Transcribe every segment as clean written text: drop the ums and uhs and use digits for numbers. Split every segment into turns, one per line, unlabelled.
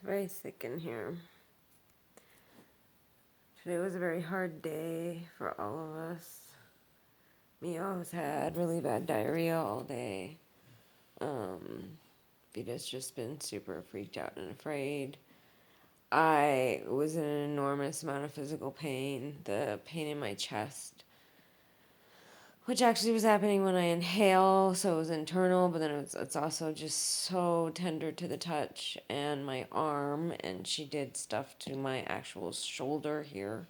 Very sick in here. Today was a very hard day for all of us. Mio's had really bad diarrhea all day. Vita's just been super freaked out and afraid. I was in an enormous amount of physical pain. The pain in my chest, which actually was happening when I inhale, so it was internal, but then it's also just so tender to the touch, and my arm, and she did stuff to my actual shoulder here.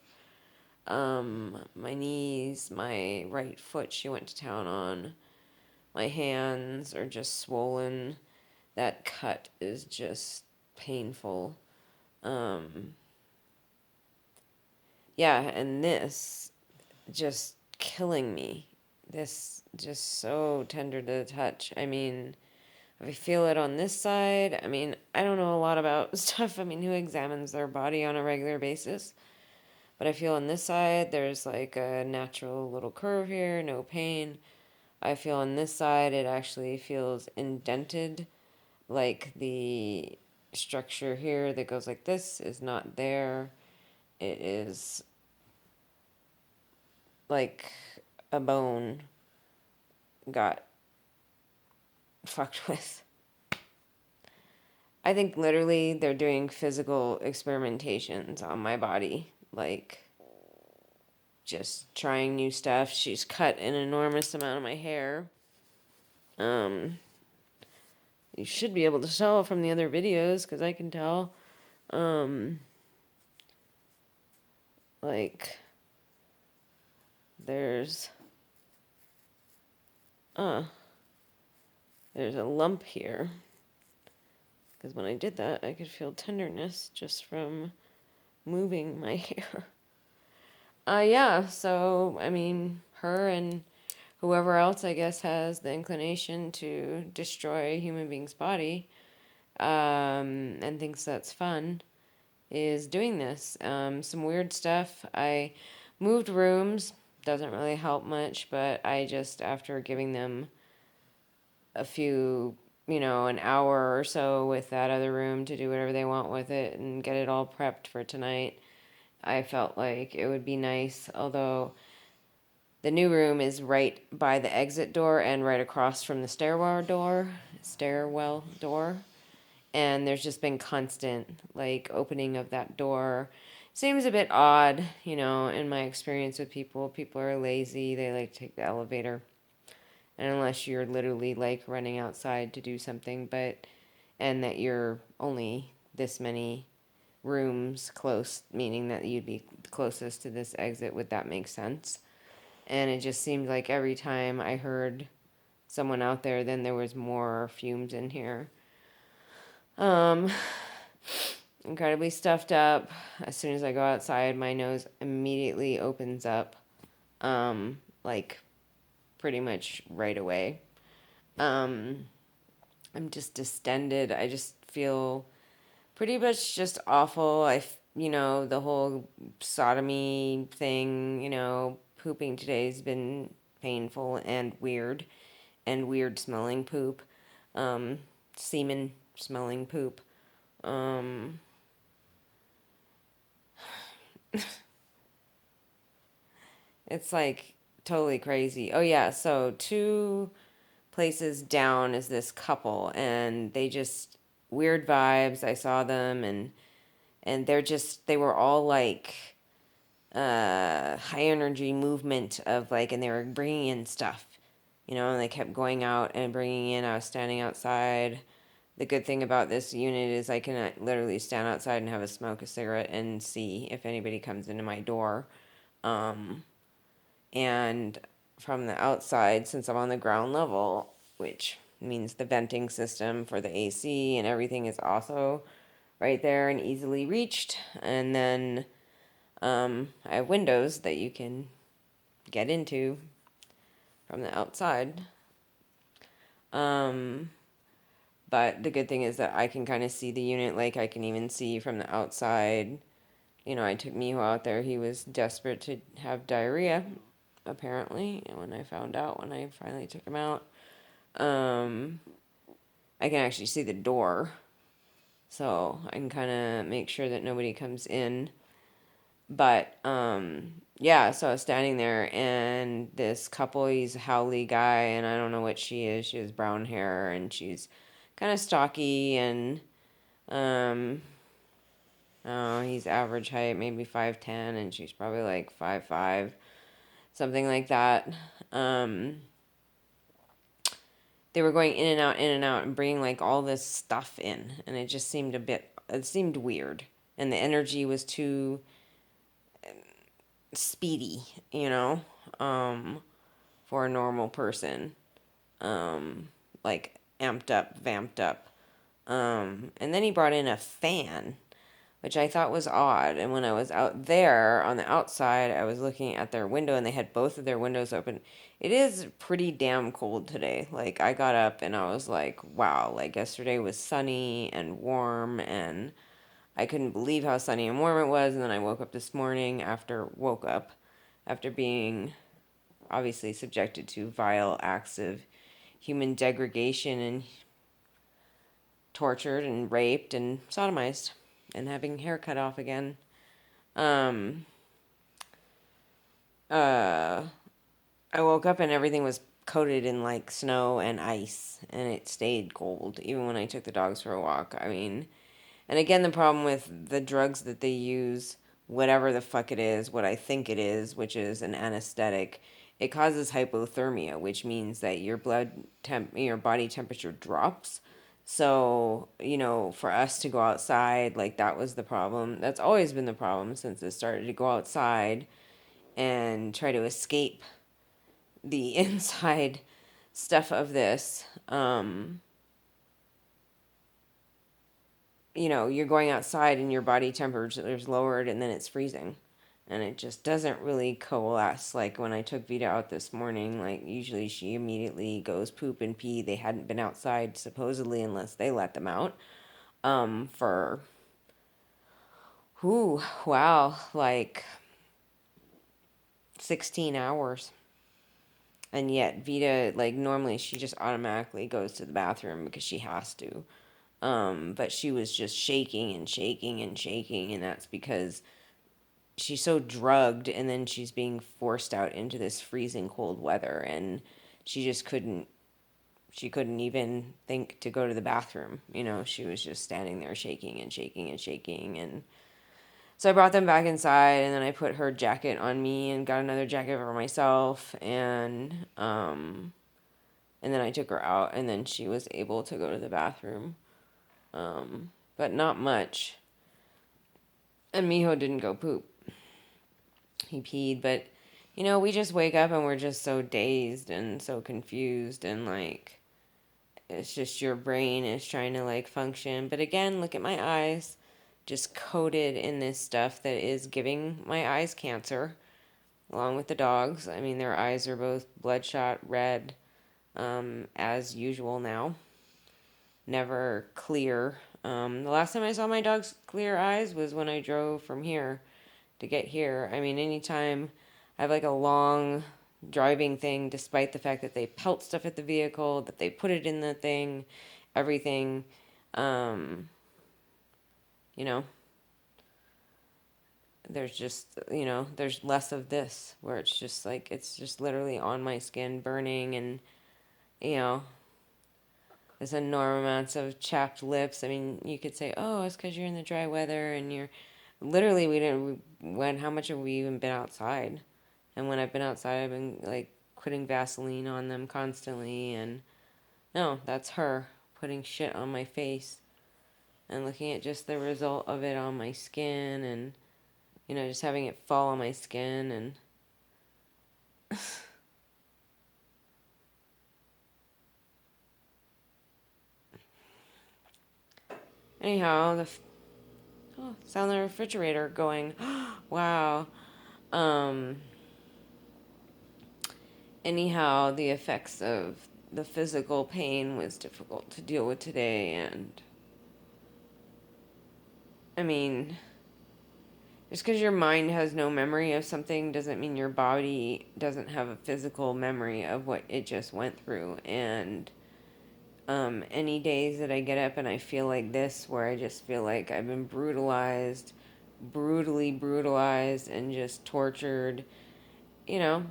My knees, my right foot she went to town on. My hands are just swollen. That cut is just painful. Um, yeah, and this just killing me. This just so tender to the touch. I mean, I feel it on this side. I mean, I don't know a lot about stuff. I mean, who examines their body on a regular basis? But I feel on this side, there's like a natural little curve here, no pain. I feel on this side, it actually feels indented, like the structure here that goes like this is not there. It is like a bone got fucked with. I think literally they're doing physical experimentations on my body, like just trying new stuff. She's cut an enormous amount of my hair. Um, you should be able to tell from the other videos because I can tell. Um, like there's uh there's a lump here because when I did that, I could feel tenderness just from moving my hair. Yeah. So I mean, her and whoever else I guess has the inclination to destroy a human being's body, and thinks that's fun, is doing this. Some weird stuff. I moved rooms. Doesn't really help much, but I just, after giving them a few, an hour or so with that other room to do whatever they want with it and get it all prepped for tonight, I felt like it would be nice. Although the new room is right by the exit door and right across from the stairwell door. And there's just been constant like opening of that door. Seems a bit odd, in my experience with people. People are lazy, they like to take the elevator. And unless you're literally like running outside to do something, and that you're only this many rooms close, meaning that you'd be closest to this exit, would that make sense? And it just seemed like every time I heard someone out there, then there was more fumes in here. Um, Incredibly stuffed up. As soon as I go outside, my nose immediately opens up, like pretty much right away. Um, I'm just distended. I just feel pretty much just awful. The whole sodomy thing, pooping today's been painful and weird smelling poop, semen smelling poop. Um, it's like totally crazy. Oh yeah, so two places down is this couple, and they just weird vibes. I saw them, and they were all like high energy movement of like, and they were bringing in stuff, and they kept going out and bringing in. I was standing outside. The good thing about this unit is I can literally stand outside and have a smoke a cigarette and see if anybody comes into my door. Um, and from the outside, since I'm on the ground level, which means the venting system for the AC and everything is also right there and easily reached. And then I have windows that you can get into from the outside. Um, but the good thing is that I can kind of see the unit, like I can even see from the outside. I took Miho out there. He was desperate to have diarrhea, apparently, when I found out when I finally took him out. Um, I can actually see the door. so I can kind of make sure that nobody comes in. But yeah, so I was standing there, and this couple, he's a Howley guy, and I don't know what she is. She has brown hair, and she's kind of stocky, and um, oh, he's average height, maybe 5'10", and she's probably like 5'5", something like that. Um, they were going in and out, and bringing like all this stuff in, and it just seemed it seemed weird, and the energy was too speedy, you know, um, for a normal person, um, like amped up, vamped up. And then he brought in a fan, which I thought was odd. And when I was out there on the outside, I was looking at their window, and they had both of their windows open. It is pretty damn cold today. Like, I got up and I was like, wow, like yesterday was sunny and warm, and I couldn't believe how sunny and warm it was. And then I woke up after being obviously subjected to vile acts of human degradation and tortured and raped and sodomized and having hair cut off again. Um, uh, I woke up and everything was coated in like snow and ice, and it stayed cold even when I took the dogs for a walk. I mean, and again, the problem with the drugs that they use, whatever the fuck it is, what I think it is, which is an anesthetic, it causes hypothermia, which means that your body temperature drops. So, for us to go outside, like that was the problem. That's always been the problem since it started, to go outside and try to escape the inside stuff of this. You're going outside and your body temperature is lowered, and then it's freezing. And it just doesn't really coalesce. Like when I took Vita out this morning, like usually she immediately goes poop and pee. They hadn't been outside supposedly unless they let them out. For wow, like 16 hours. And yet Vita, like normally she just automatically goes to the bathroom because she has to. But she was just shaking and shaking and shaking, and that's because she's so drugged, and then she's being forced out into this freezing cold weather, and she couldn't even think to go to the bathroom. She was just standing there shaking and shaking and shaking. And so I brought them back inside, and then I put her jacket on me and got another jacket for myself, and then I took her out, and then she was able to go to the bathroom. But not much. And Miho didn't go poop. He peed, but we just wake up and we're just so dazed and so confused, and like it's just your brain is trying to like function. But again, look at my eyes, just coated in this stuff that is giving my eyes cancer, along with the dogs. I mean, their eyes are both bloodshot red, as usual now. Never clear. The last time I saw my dog's clear eyes was when I drove from here to get here. I mean, anytime I have like a long driving thing, despite the fact that they pelt stuff at the vehicle, that they put it in the thing, everything, um, you know, there's just, there's less of this where it's just like, it's just literally on my skin burning, and, you know, there's enormous amounts of chapped lips. I mean, you could say, oh, it's because you're in the dry weather and you're literally, how much have we even been outside? And when I've been outside, I've been like putting Vaseline on them constantly. And no, that's her putting shit on my face and looking at just the result of it on my skin, and, just having it fall on my skin. And anyhow, sound of the refrigerator going, wow. Um, anyhow, the effects of the physical pain was difficult to deal with today, and I mean, just because your mind has no memory of something doesn't mean your body doesn't have a physical memory of what it just went through. And Any days that I get up and I feel like this, where I just feel like I've been brutally brutalized, and just tortured, you know,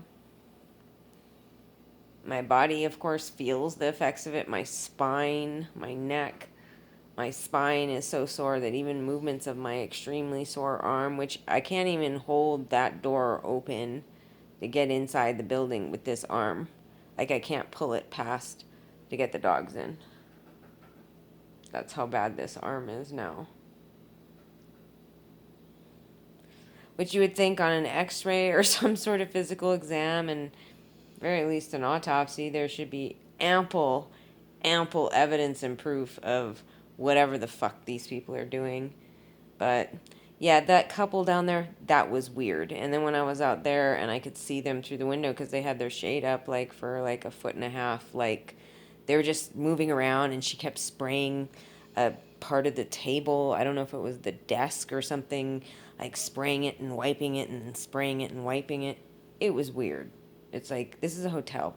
my body, of course, feels the effects of it. My spine, my neck, my spine is so sore that even movements of my extremely sore arm, which I can't even hold that door open to get inside the building with this arm. Like, I can't pull it past to get the dogs in. That's how bad this arm is now. Which you would think on an x-ray or some sort of physical exam, and very least an autopsy, there should be ample evidence and proof of whatever the fuck these people are doing. But yeah, that couple down there, that was weird. And then when I was out there and I could see them through the window because they had their shade up like for like a foot and a half, like they were just moving around, and she kept spraying a part of the table. I don't know if it was the desk or something, like spraying it and wiping it and spraying it and wiping it. It was weird. It's like, this is a hotel,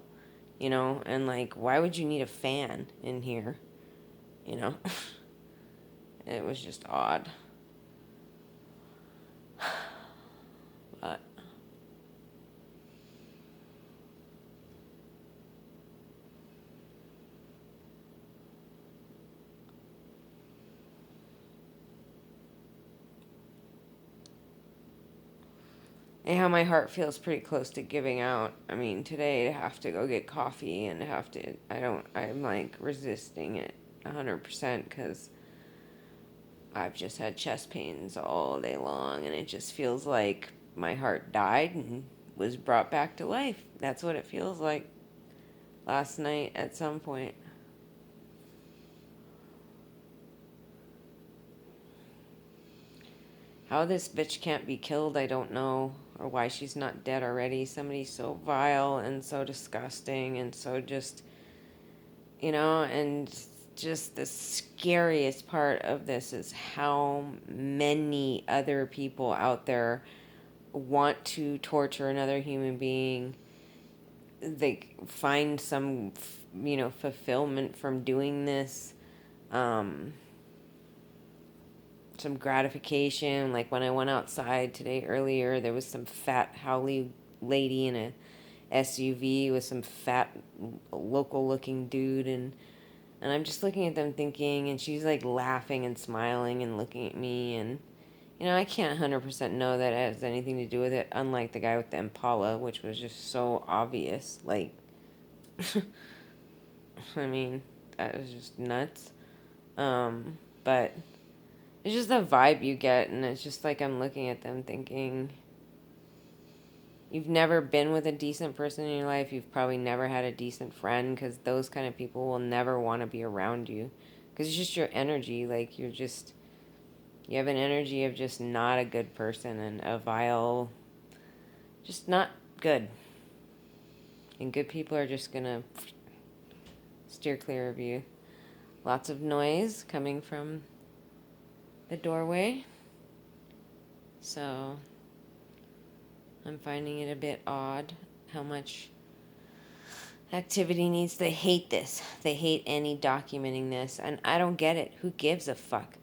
you know, and like, why would you need a fan in here, you know? It was just odd. But anyhow, my heart feels pretty close to giving out. I mean, today to have to go get coffee and have to, I'm like resisting it 100% because I've just had chest pains all day long, and it just feels like my heart died and was brought back to life. That's what it feels like last night at some point. How this bitch can't be killed, I don't know, or why she's not dead already. Somebody so vile and so disgusting and so just, you know, and just the scariest part of this is how many other people out there want to torture another human being. They find some, you know, fulfillment from doing this. Um, some gratification. Like when I went outside today earlier, there was some fat howly lady in a SUV with some fat local looking dude, and I'm just looking at them thinking, and she's like laughing and smiling and looking at me, and you know, I can't 100% know that it has anything to do with it, unlike the guy with the Impala, which was just so obvious. Like, I mean, that was just nuts. But it's just the vibe you get, and it's just like I'm looking at them thinking, you've never been with a decent person in your life. You've probably never had a decent friend, because those kind of people will never want to be around you. Because it's just your energy. Like, you have an energy of just not a good person and a vile, just not good. And good people are just going to steer clear of you. Lots of noise coming from the doorway. So I'm finding it a bit odd how much activity needs. They hate this. They hate any documenting this. And I don't get it. Who gives a fuck?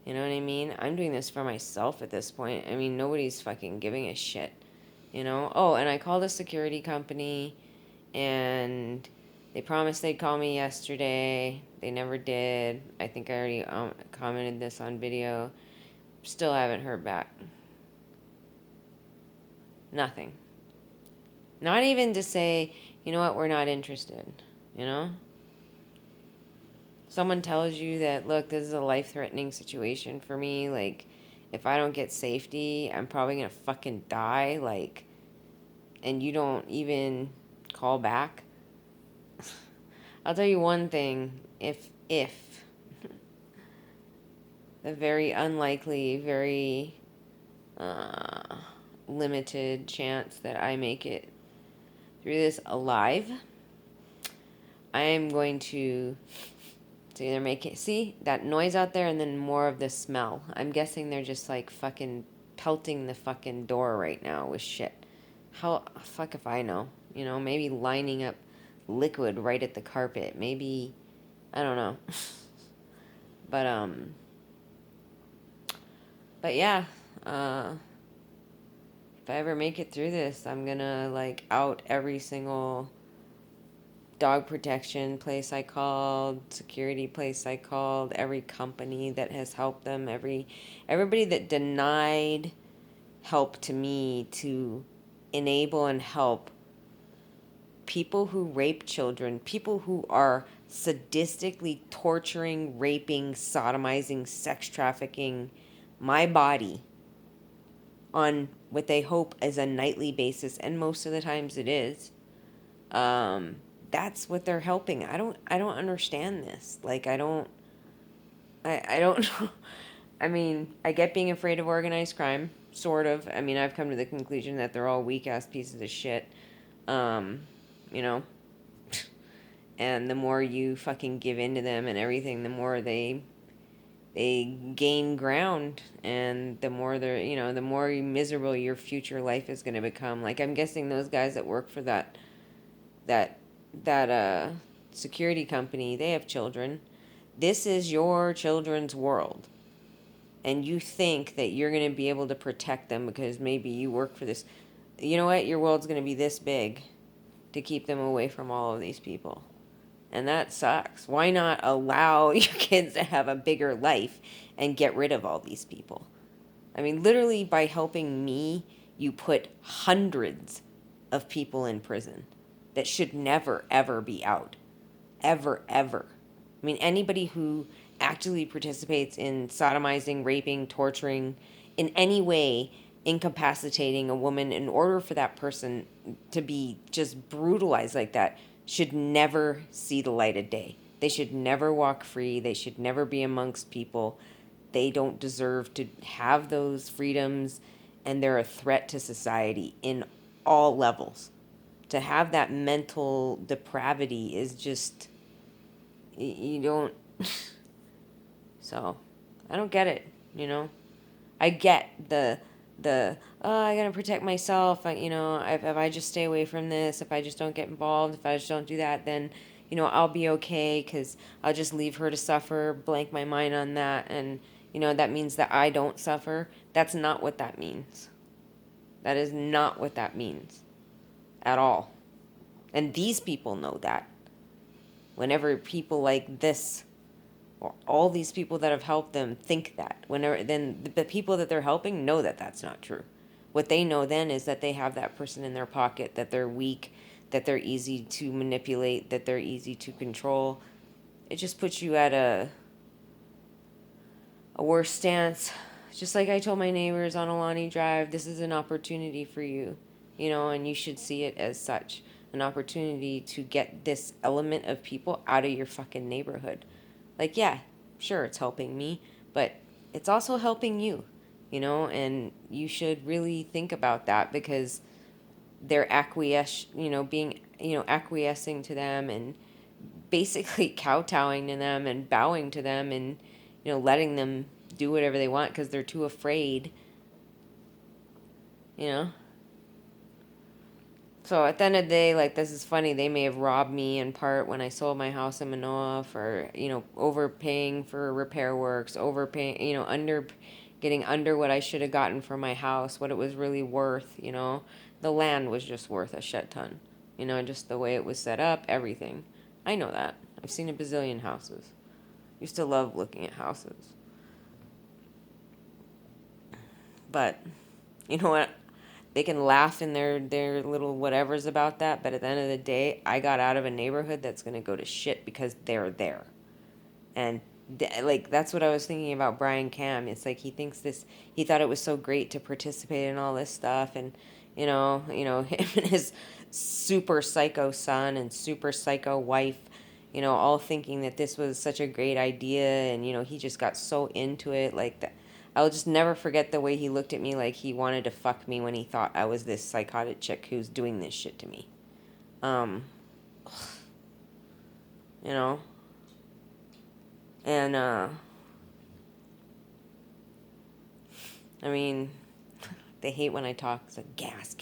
You know what I mean? I'm doing this for myself at this point. I mean, nobody's fucking giving a shit. You know? Oh, and I called a security company, and they promised they'd call me yesterday. They never did. I think I already commented this on video. Still haven't heard back. Nothing. Not even to say, you know what, we're not interested. You know? Someone tells you that, look, this is a life-threatening situation for me. Like, if I don't get safety, I'm probably gonna fucking die. Like, and you don't even call back. I'll tell you one thing. If the very unlikely, very limited chance that I make it through this alive, I am going to either make it, see that noise out there, and then more of the smell. I'm guessing they're just like fucking pelting the fucking door right now with shit. How, if I know, you know, maybe lining up liquid right at the carpet, maybe I don't know. But but yeah, uh if I ever make it through this, I'm gonna like out every single dog protection place I called, security place I called, every company that has helped them, everybody that denied help to me to enable and help people who rape children, people who are sadistically torturing, raping, sodomizing, sex trafficking my body on what they hope is a nightly basis, and most of the times it is. Um, that's what they're helping. I don't understand this. Like I don't know. I mean, I get being afraid of organized crime, sort of. I mean, I've come to the conclusion that they're all weak ass pieces of shit. Um, you know, and the more you fucking give in to them and everything, the more they gain ground, and the more they're, the more miserable your future life is going to become. Like, I'm guessing those guys that work for that that security company, they have children. This is your children's world, and you think that you're going to be able to protect them because maybe you work for this. You know what? Your world's going to be this big to keep them away from all of these people. And that sucks. Why not allow your kids to have a bigger life and get rid of all these people? I mean, literally, by helping me, you put hundreds of people in prison that should never, ever be out. Ever, ever. I mean, anybody who actively participates in sodomizing, raping, torturing, in any way incapacitating a woman in order for that person to be just brutalized like that should never see the light of day. They should never walk free. They should never be amongst people. They don't deserve to have those freedoms, and they're a threat to society in all levels. To have that mental depravity is just, you don't. So I don't get it, you know. I get the oh, I gotta protect myself. If I just stay away from this, if I just don't get involved, if I just don't do that, then I'll be okay because I'll just leave her to suffer, blank my mind on that, and that means that I don't suffer. That's not what that means. That is not what that means at all. And these people know that. Whenever people like this, or all these people that have helped them, think that, whenever, then the people that they're helping know that that's not true. What they know then is that they have that person in their pocket, that they're weak, that they're easy to manipulate, that they're easy to control. It just puts you at a worse stance. Just like I told my neighbors on Alani Drive, this is an opportunity for you, and you should see it as such. An opportunity to get this element of people out of your fucking neighborhood. Like, yeah, sure, it's helping me, but it's also helping you, and you should really think about that because they're acquiescing to them and basically kowtowing to them and bowing to them and, letting them do whatever they want because they're too afraid, you know? So at the end of the day, like, this is funny. They may have robbed me in part when I sold my house in Manoa for, overpaying for repair works, overpaying, getting under what I should have gotten for my house, what it was really worth, The land was just worth a shit ton, just the way it was set up, everything. I know that. I've seen a bazillion houses. Used to love looking at houses. But, you know what? They can laugh in their little whatevers about that, but at the end of the day, I got out of a neighborhood that's going to go to shit because they're there. And like, that's what I was thinking about Brian Cam. It's like he thought it was so great to participate in all this stuff, and him and his super psycho son and super psycho wife, all thinking that this was such a great idea, and he just got so into it like that. I'll just never forget the way he looked at me like he wanted to fuck me when he thought I was this psychotic chick who's doing this shit to me. Um, you know, and I mean, they hate when I talk. It's like gas,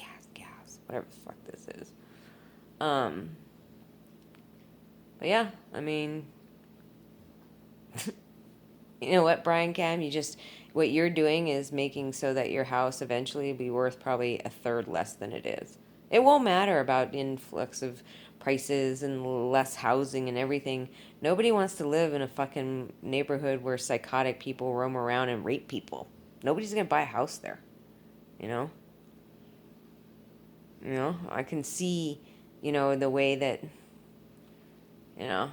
whatever the fuck this is. Um, but yeah, I mean, You know what, Brian Cam? What you're doing is making so that your house eventually will be worth probably a third less than it is. It won't matter about influx of prices and less housing and everything. Nobody wants to live in a fucking neighborhood where psychotic people roam around and rape people. Nobody's gonna buy a house there, you know? I can see, the way that, you know,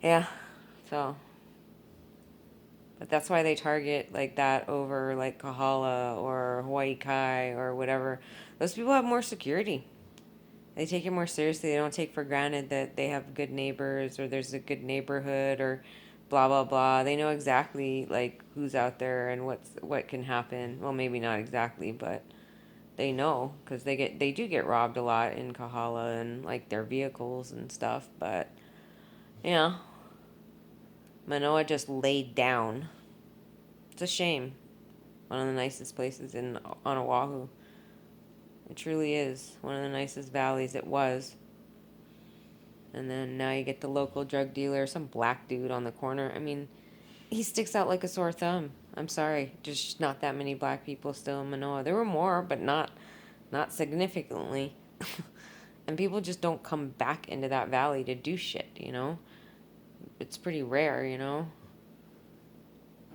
yeah. So, but that's why they target like that over like Kahala or Hawaii Kai or whatever. Those people have more security. They take it more seriously. They don't take for granted that they have good neighbors or there's a good neighborhood or blah blah blah. They know exactly like who's out there and what can happen. Well, maybe not exactly, but they know because they do get robbed a lot in Kahala and like their vehicles and stuff. But yeah, Manoa just laid down. It's a shame. One of the nicest places on Oahu. It truly is one of the nicest valleys. It was. And then now you get the local drug dealer, some black dude on the corner. I mean, he sticks out like a sore thumb. I'm sorry, just not that many black people still in Manoa. There were more, but not significantly. And people just don't come back into that valley to do shit. It's pretty rare.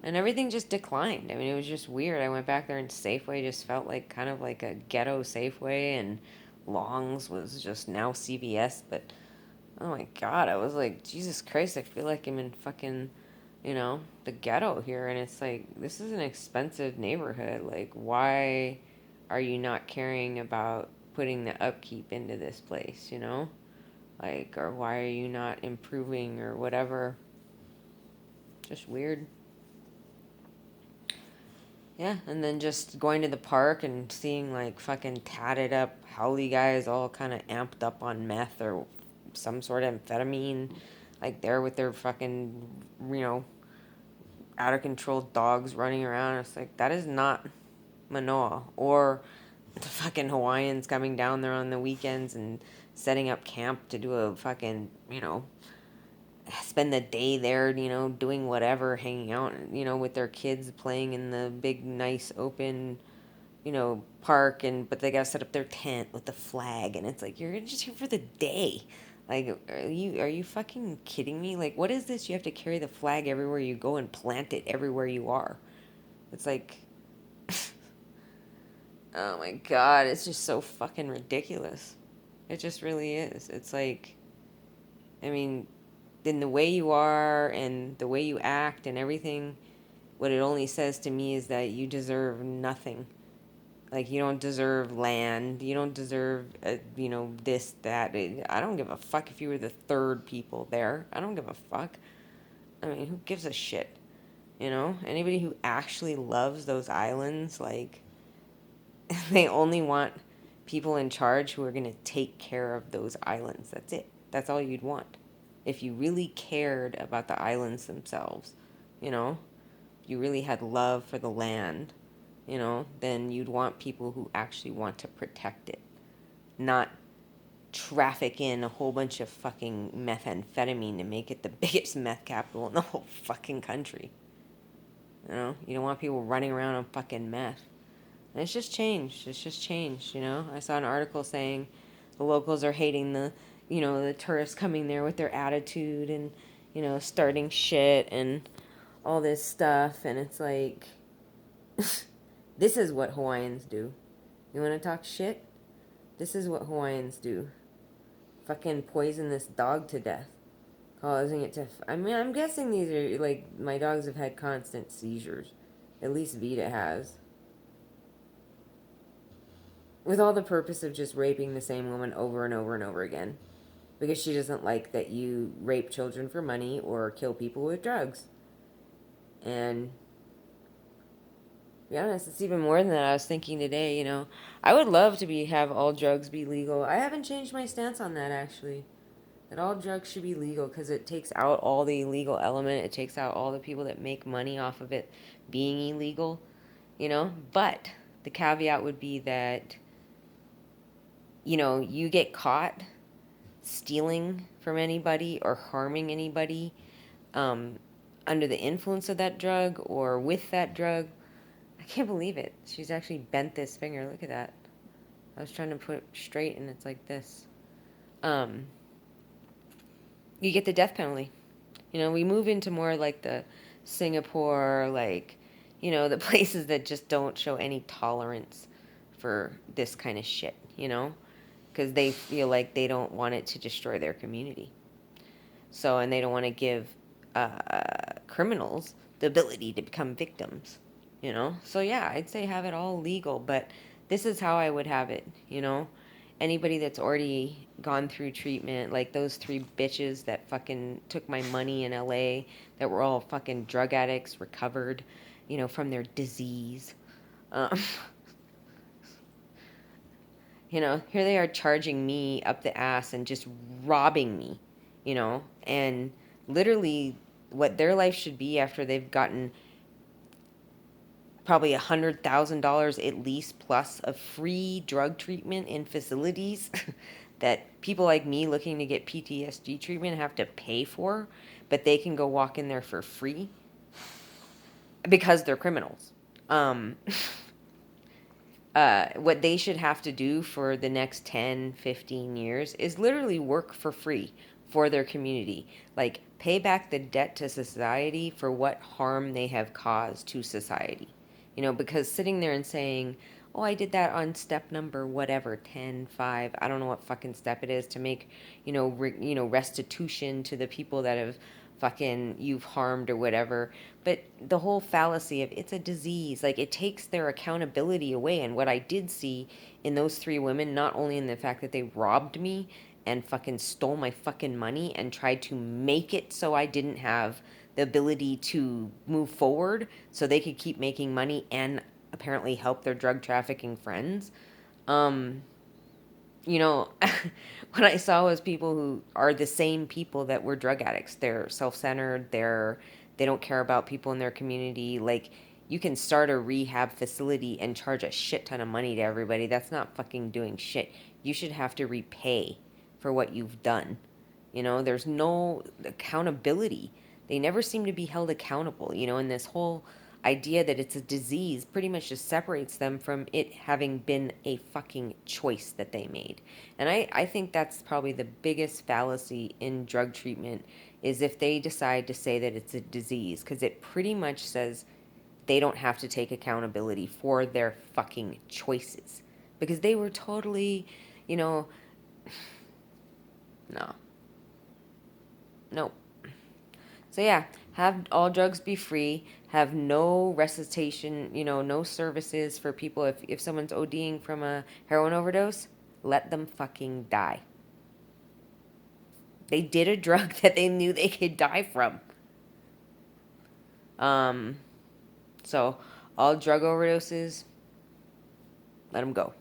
And everything just declined. I mean, it was just weird. I went back there and Safeway just felt like kind of like a ghetto Safeway, and Long's was just now CVS. But oh my God, I was like, Jesus Christ, I feel like I'm in fucking, the ghetto here. And it's like, this is an expensive neighborhood. Like, why are you not caring about putting the upkeep into this place? Like, or why are you not improving or whatever? Just weird. Yeah, and then just going to the park and seeing like fucking tatted up howly guys all kind of amped up on meth or some sort of amphetamine, like there with their fucking, you know, out of control dogs running around. It's like, that is not Manoa. Or the fucking Hawaiians coming down there on the weekends and setting up camp to do a fucking, spend the day there, doing whatever, hanging out, with their kids playing in the big, nice, open, park, and but they gotta set up their tent with the flag, and it's like, you're just here for the day. Like, are you fucking kidding me? Like, what is this? You have to carry the flag everywhere you go and plant it everywhere you are. It's like, oh my God, it's just so fucking ridiculous. It just really is. It's like, I mean, in the way you are and the way you act and everything, what it only says to me is that you deserve nothing. Like, you don't deserve land. You don't deserve, this, that. I don't give a fuck if you were the third people there. I don't give a fuck. I mean, who gives a shit? Anybody who actually loves those islands, like, they only want people in charge who are going to take care of those islands. That's it. That's all you'd want. If you really cared about the islands themselves, you know, you really had love for the land, then you'd want people who actually want to protect it, not traffic in a whole bunch of fucking methamphetamine to make it the biggest meth capital in the whole fucking country. You don't want people running around on fucking meth. And it's just changed. It's just changed. I saw an article saying the locals are hating the tourists coming there with their attitude and, starting shit and all this stuff. And it's like, this is what Hawaiians do. You want to talk shit? This is what Hawaiians do. Fucking poison this dog to death. Causing it to... I mean, I'm guessing these are, like, my dogs have had constant seizures. At least Vita has. With all the purpose of just raping the same woman over and over and over again. Because she doesn't like that you rape children for money or kill people with drugs. And to be honest, it's even more than that. I was thinking today, I would love to have all drugs be legal. I haven't changed my stance on that, actually. That all drugs should be legal because it takes out all the illegal element. It takes out all the people that make money off of it being illegal. But the caveat would be that, you get caught. stealing from anybody or harming anybody um, under the influence of that drug or with that drug. I can't believe it. She's actually bent this finger. Look at that. I was trying to put it straight and it's like this. Um, you get the death penalty. You know, we move into more like the Singapore, like, you know, the places that just don't show any tolerance for this kind of shit, you know? Because they feel like they don't want it to destroy their community. So, and they don't want to give criminals the ability to become victims, you know? So, yeah, I'd say have it all legal, but this is how I would have it, you know? Anybody that's already gone through treatment, like those three bitches that fucking took my money in LA, that were all fucking drug addicts, recovered, you know, from their disease. Um, you know, here they are charging me up the ass and just robbing me, you know, and literally what their life should be after they've gotten probably $100,000 at least plus of free drug treatment in facilities that people like me looking to get PTSD treatment have to pay for, but they can go walk in there for free because they're criminals. Um, what they should have to do for the next 10, 15 years is literally work for free for their community. Like, pay back the debt to society for what harm they have caused to society. You know, because sitting there and saying, oh, I did that on step number whatever, 10, 5, I don't know what fucking step it is to make, restitution to the people that have fucking you've harmed or whatever. But the whole fallacy of it's a disease, like it takes their accountability away. And what I did see in those three women, not only in the fact that they robbed me and fucking stole my fucking money and tried to make it so I didn't have the ability to move forward so they could keep making money and apparently help their drug trafficking friends. Um, you know, what I saw was people who are the same people that were drug addicts. They're self-centered. They don't care about people in their community. Like, you can start a rehab facility and charge a shit ton of money to everybody. That's not fucking doing shit. You should have to repay for what you've done. You know, there's no accountability. They never seem to be held accountable, you know, and this whole idea that it's a disease pretty much just separates them from it having been a fucking choice that they made. And I think that's probably the biggest fallacy in drug treatment is if they decide to say that it's a disease, because it pretty much says they don't have to take accountability for their fucking choices. Because they were totally, you know, no, no. So yeah, have all drugs be free. Have no resuscitation, you know, no services for people. If someone's ODing from a heroin overdose, let them fucking die. They did a drug that they knew they could die from. Um, so all drug overdoses, let them go.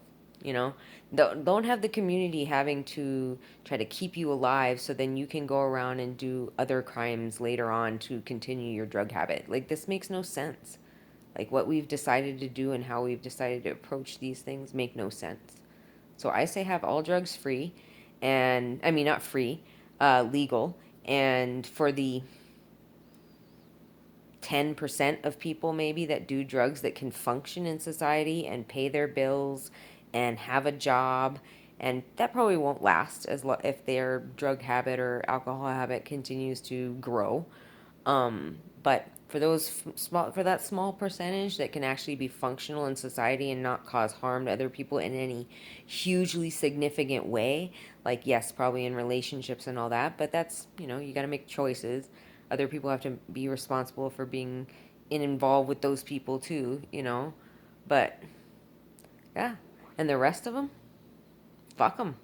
You know, don't have the community having to try to keep you alive so then you can go around and do other crimes later on to continue your drug habit. Like, this makes no sense. Like, what we've decided to do and how we've decided to approach these things make no sense. So I say have all drugs free, and I mean not free, legal. And for the 10% of people maybe that do drugs that can function in society and pay their bills and have a job, and that probably won't last if their drug habit or alcohol habit continues to grow. But for that small percentage that can actually be functional in society and not cause harm to other people in any hugely significant way, like, yes, probably in relationships and all that, but that's, you got to make choices. Other people have to be responsible for being involved with those people too, but yeah. And the rest of them, fuck them.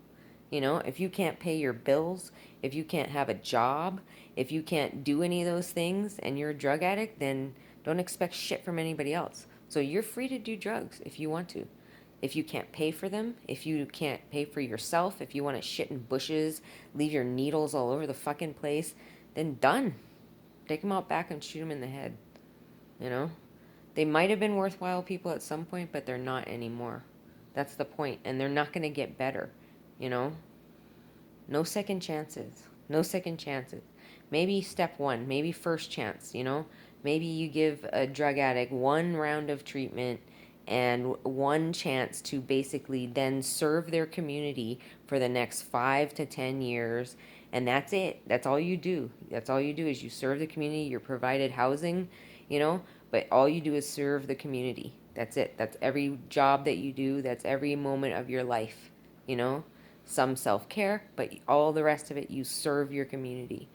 If you can't pay your bills, if you can't have a job, if you can't do any of those things and you're a drug addict, then don't expect shit from anybody else. So you're free to do drugs if you want to. If you can't pay for them, if you can't pay for yourself, if you want to shit in bushes, leave your needles all over the fucking place, then done. Take them out back and shoot them in the head. You know? They might have been worthwhile people at some point, but they're not anymore. That's the point. And they're not going to get better. You know? No second chances. No second chances. Maybe step one, maybe first chance, you know? Maybe you give a drug addict one round of treatment and one chance to basically then serve their community for the next 5 to 10 years. And that's it. That's all you do. That's all you do is you serve the community, you're provided housing, you know, but all you do is serve the community. That's it. That's every job that you do. That's every moment of your life, you know? Some self-care, but all the rest of it you serve your community.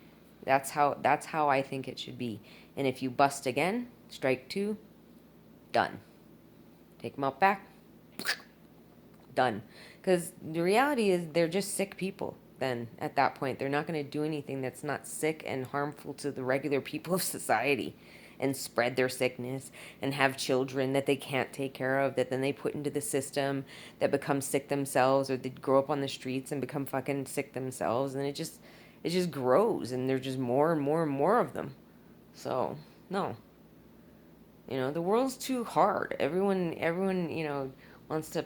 That's how I think it should be. And if you bust again, strike two, done. Take them out back, done. Because the reality is they're just sick people. Then at that point, they're not going to do anything that's not sick and harmful to the regular people of society, and spread their sickness and have children that they can't take care of, that then they put into the system, that become sick themselves, or they grow up on the streets and become fucking sick themselves, and it just grows, and there's just more and more and more of them. So no, the world's too hard. Everyone wants to